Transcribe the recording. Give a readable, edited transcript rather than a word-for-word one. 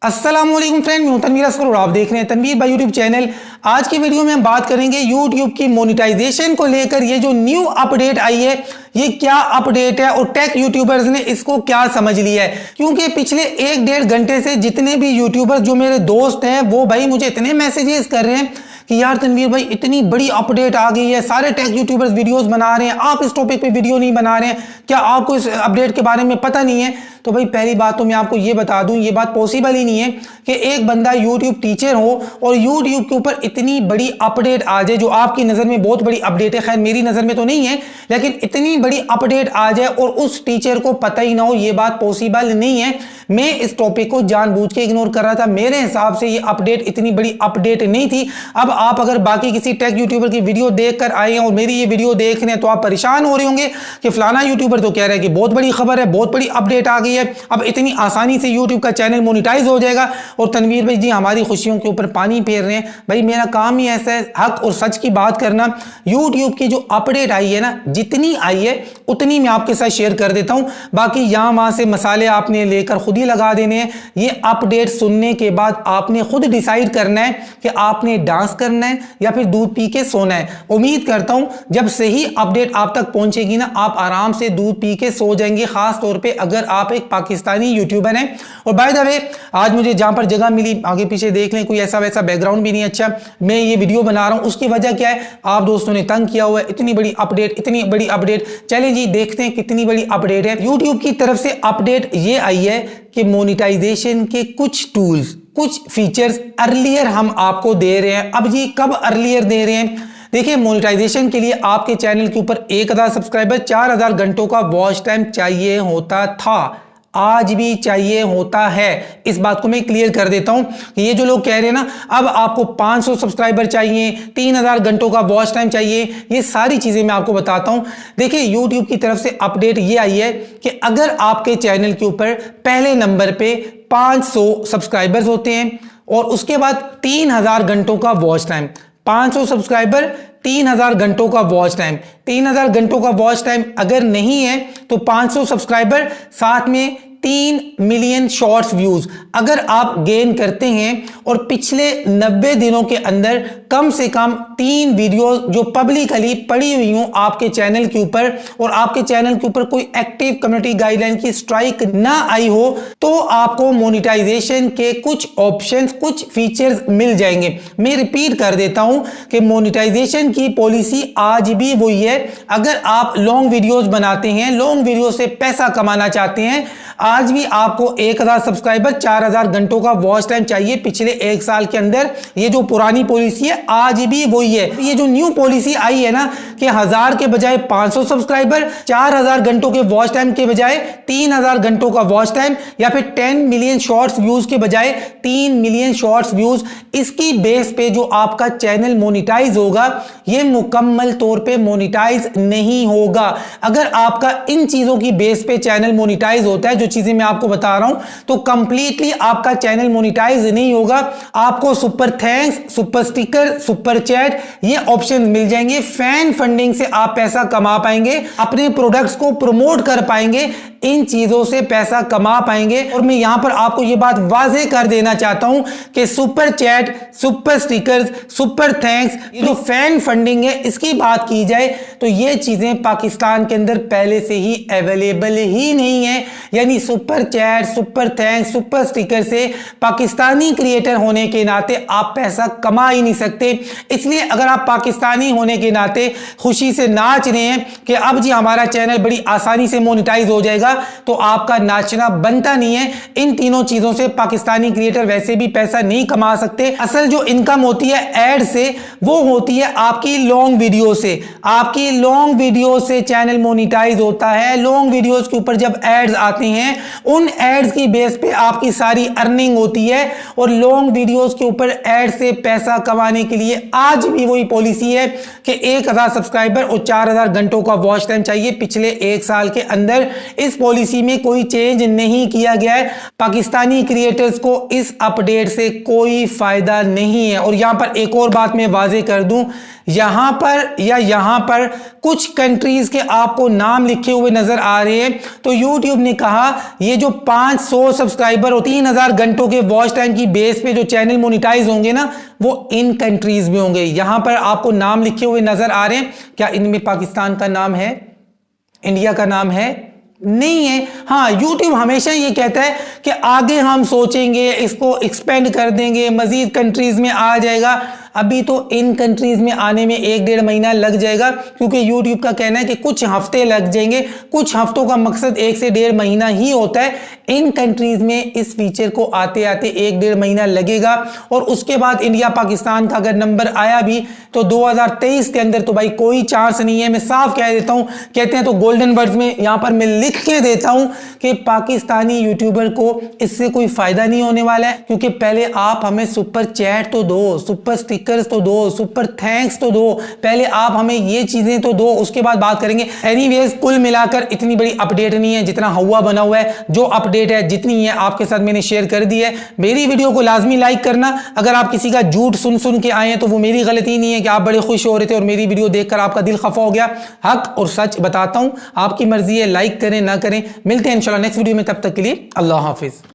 अस्सलामुअलैकुम फ्रेंड, मैं हूं तनवीर असगर और आप देख रहे हैं तनवीर भाई यूट्यूब चैनल। आज की वीडियो में हम बात करेंगे यूट्यूब की मोनेटाइजेशन को लेकर। ये जो न्यू अपडेट आई है, ये क्या अपडेट है और टेक यूट्यूबर्स ने इसको क्या समझ लिया है। क्योंकि पिछले 1-1.5 घंटे से जितने भी यूट्यूबर्स जो मेरे दोस्त हैं वो भाई मुझे इतने मैसेजेस कर रहे हैं कि यार तनवीर भाई इतनी बड़ी अपडेट आ गई है, सारे टेक यूट्यूबर्स वीडियोस बना रहे हैं, आप इस टॉपिक पे वीडियो नहीं बना रहे हैं, क्या आपको इस अपडेट के बारे में पता नहीं है। तो भाई पहली बात तो मैं आपको ये बता दूं, ये बात पॉसिबल ही नहीं है कि एक बंदा यूट्यूब टीचर हो और यूट्यूब के ऊपर इतनी बड़ी अपडेट आ जाए, जो आपकी नज़र में बहुत बड़ी अपडेट है, खैर मेरी नज़र में तो नहीं है, लेकिन इतनी बड़ी अपडेट आ जाए और उस टीचर को पता ही ना हो, ये बात पॉसिबल नहीं है। मैं इस टॉपिक को जानबूझ के इग्नोर कर रहा था। मेरे हिसाब से ये अपडेट इतनी बड़ी अपडेट नहीं थी। अब आप अगर बाकी किसी टेक यूट्यूबर की वीडियो देखकर आए हैं और मेरी ये वीडियो देख रहे हैं तो आप परेशान हो रहे होंगे कि फलाना यूट्यूबर तो कह रहा है कि बहुत बड़ी खबर है, बहुत बड़ी अपडेट आ गई है, अब इतनी आसानी से यूट्यूब का चैनल मोनेटाइज हो जाएगा और तनवीर भाई जी हमारी खुशियों के ऊपर पानी फेर रहे हैं। भाई मेरा काम ही ऐसा है, हक और सच की बात करना। यूट्यूब की जो अपडेट आई है ना, जितनी आई है उतनी मैं आपके साथ शेयर कर देता हूं। बाकी यहां वहां से मसाले आपने लेकर खुद ही लगा देने हैं। ये अपडेट सुनने के बाद आपने खुद डिसाइड करना है कि आपने डांस करना है या फिर दूध पी के सोना है। उम्मीद करता हूं जब सही अपडेट आप तक पहुंचेगी ना, आप आराम से दूध पी के सो जाएंगे, खास तौर पे अगर आप एक पाकिस्तानी यूट्यूबर हैं। और बाय द वे आज मुझे जहां पर जगह मिली, आगे पीछे देख लें, कोई ऐसा वैसा बैकग्राउंड भी नहीं अच्छा, मैं ये वीडियो बना रहा हूं। उसकी वजह क्या है, आप दोस्तों ने तंग किया हुआ है, इतनी बड़ी अपडेट, इतनी बड़ी अपडेट। चलें जी देखते हैं कितनी बड़ी अपडेट है। यूट्यूब की तरफ से अपडेट ये आई है कि मोनेटाइजेशन के कुछ टूल्स, कुछ फीचर्स अर्लियर हम आपको दे रहे हैं। अब जी कब अर्लियर दे रहे हैं, देखिए मोनेटाइजेशन के लिए आपके चैनल के ऊपर 1000 सब्सक्राइबर 4000 घंटों का वॉच टाइम चाहिए होता था, आज भी चाहिए होता है। इस बात को मैं क्लियर कर देता हूं कि ये जो लोग कह रहे हैं ना अब आपको 500 सब्सक्राइबर चाहिए, 3000 घंटों का वॉच टाइम चाहिए, ये सारी चीजें मैं आपको बताता हूं। देखिए यूट्यूब की तरफ से अपडेट ये आई है कि अगर आपके चैनल के ऊपर पहले नंबर पे 500 सब्सक्राइबर्स होते हैं और उसके बाद 3000 घंटों का वॉच टाइम, 500 सब्सक्राइबर 3000 घंटों का वॉच टाइम, 3000 घंटों का वॉच टाइम अगर नहीं है तो 500 सब्सक्राइबर साथ में 3 मिलियन शॉर्ट्स व्यूज अगर आप गेन करते हैं और पिछले 90 दिनों के अंदर कम से कम 3 वीडियो जो पब्लिकली पड़ी हुई हूं आपके चैनल के ऊपर और आपके चैनल के ऊपर कोई एक्टिव कम्युनिटी गाइडलाइन की स्ट्राइक ना आई हो, तो आपको मोनेटाइजेशन के कुछ ऑप्शंस, कुछ फीचर्स मिल जाएंगे। मैं रिपीट कर देता हूं कि मोनेटाइजेशन की पॉलिसी आज भी वही है। अगर आप लॉन्ग वीडियोस बनाते हैं, लॉन्ग वीडियो से पैसा कमाना चाहते हैं, आज भी आपको 1000 सब्सक्राइबर 4000 घंटों का वॉच टाइम चाहिए पिछले 1 साल के अंदर। ये जो पुरानी पॉलिसी है आज भी वही है। ये जो न्यू पॉलिसी आई है ना कि 1000 के बजाय 500 सब्सक्राइबर, 4000 घंटों के वॉच टाइम के बजाय 3000 घंटों का वॉच टाइम, या फिर 10 मिलियन शॉर्ट्स व्यूज के बजाय 3 मिलियन शॉर्ट्स व्यूज, इसकी बेस पे जो आपका चैनल मोनेटाइज होगा ये मुकम्मल तौर पे मोनेटाइज नहीं होगा। अगर आपका इन चीजों की बेस पे चैनल मोनेटाइज होता है, जो चीजें मैं आपको बता रहा हूं, तो कंप्लीटली आपका चैनल मोनेटाइज नहीं होगा। आपको super thanks, super sticker, super chat ये ऑप्शन मिल जाएंगे। फैन फंडिंग से आप पैसा कमा पाएंगे, अपने प्रोडक्ट्स को प्रमोट कर पाएंगे, इन चीजों से पैसा कमा पाएंगे। और मैं यहां पर आपको यह बात वाजे कर देना चाहता हूं कि super chat, super stickers, super thanks, ये जो फैन फंडिंग है इसकी बात की जाए तो ये चीजें पाकिस्तान के अंदर पहले से ही अवेलेबल ही नहीं है। यानी super chat, super thanks, super sticker से पाकिस्तानी क्रिएटर होने के नाते आप पैसा कमा ही नहीं सकते। इसलिए अगर आप पाकिस्तानी होने के नाते खुशी से नाच रहे हैं कि अब जी हमारा चैनल बड़ी आसानी से मोनेटाइज हो जाएगा, तो आपका नाचना बनता नहीं है। इन तीनों चीजों से पाकिस्तानी क्रिएटर वैसे भी पैसा नहीं कमा सकते। असल जो इनकम होती है एड से, वो होती है आपकी लॉन्ग वीडियो से। आपकी लॉन्ग वीडियो से चैनल मोनेटाइज होता है। लॉन्ग वीडियोस के ऊपर जब एड्स आते हैं, उन एड्स की बेस पे आपकी सारी अर्निंग होती है। और लॉन्ग वीडियोस के ऊपर एड से पैसा कमाने के लिए आज भी वही पॉलिसी है कि 1000 सब्सक्राइबर और 4000 घंटों का वॉच टाइम चाहिए पिछले 1 साल के अंदर। इस पॉलिसी में कोई चेंज नहीं किया गया है। पाकिस्तानी क्रिएटर्स को इस अपडेट से कोई फायदा नहीं है। और यहां पर एक और बात मैं वाजे कर दूं, यहां पर कुछ कंट्रीज के आपको नाम लिखे हुए नजर आ रहे हैं। तो YouTube ने कहा ये जो 500 सब्सक्राइबर और 3000 घंटों के वॉच टाइम की बेस पे जो चैनल मोनिटाइज होंगे ना, वो इन कंट्रीज में होंगे। यहां पर आपको नाम लिखे हुए नजर आ रहे हैं। क्या इनमें पाकिस्तान का नाम है, इंडिया का नाम है? नहीं है। हाँ, YouTube हमेशा ये कहता है कि आगे हम सोचेंगे, इसको एक्सपेंड कर देंगे, मजीद कंट्रीज में आ जाएगा। अभी तो इन कंट्रीज में आने में 1-1.5 महीना लग जाएगा, क्योंकि YouTube का कहना है कि कुछ हफ्ते लग जाएंगे। कुछ हफ्तों का मकसद 1 से 1.5 महीना ही होता है। इन कंट्रीज में इस फीचर को आते आते 1-1.5 महीना लगेगा। और उसके बाद इंडिया पाकिस्तान का अगर नंबर आया भी तो 2023 के अंदर तो भाई कोई चांस नहीं है। मैं साफ कह देता हूं, कहते हैं तो गोल्डन वर्ड्स में यहां पर मैं लिख के देता हूं कि पाकिस्तानी यूट्यूबर को इससे कोई फायदा नहीं होने वाला है। क्योंकि पहले आप हमें सुपर चैट तो दो, सुपर स्टिकर्स तो दो, सुपर थैंक्स तो दो, पहले आप हमें ये चीजें तो दो, उसके बाद बात करेंगे। एनीवेज, कुल मिलाकर इतनी बड़ी अपडेट नहीं है जितना हवा बना हुआ है। जो अपडेट है जितनी है आपके साथ मैंने शेयर कर दी है। मेरी वीडियो को लाजमी लाइक करना। अगर आप किसी का झूठ सुन के आए हैं तो वो मेरी गलती नहीं है कि आप बड़े खुश हो रहे थे और मेरी वीडियो देखकर आपका दिल खफा हो गया। हक और सच बताता हूं, आपकी मर्जी है, लाइक करें ना करें। मिलते हैं इंशाल्लाह नेक्स्ट वीडियो में, तब तक के लिए अल्लाह हाफिज।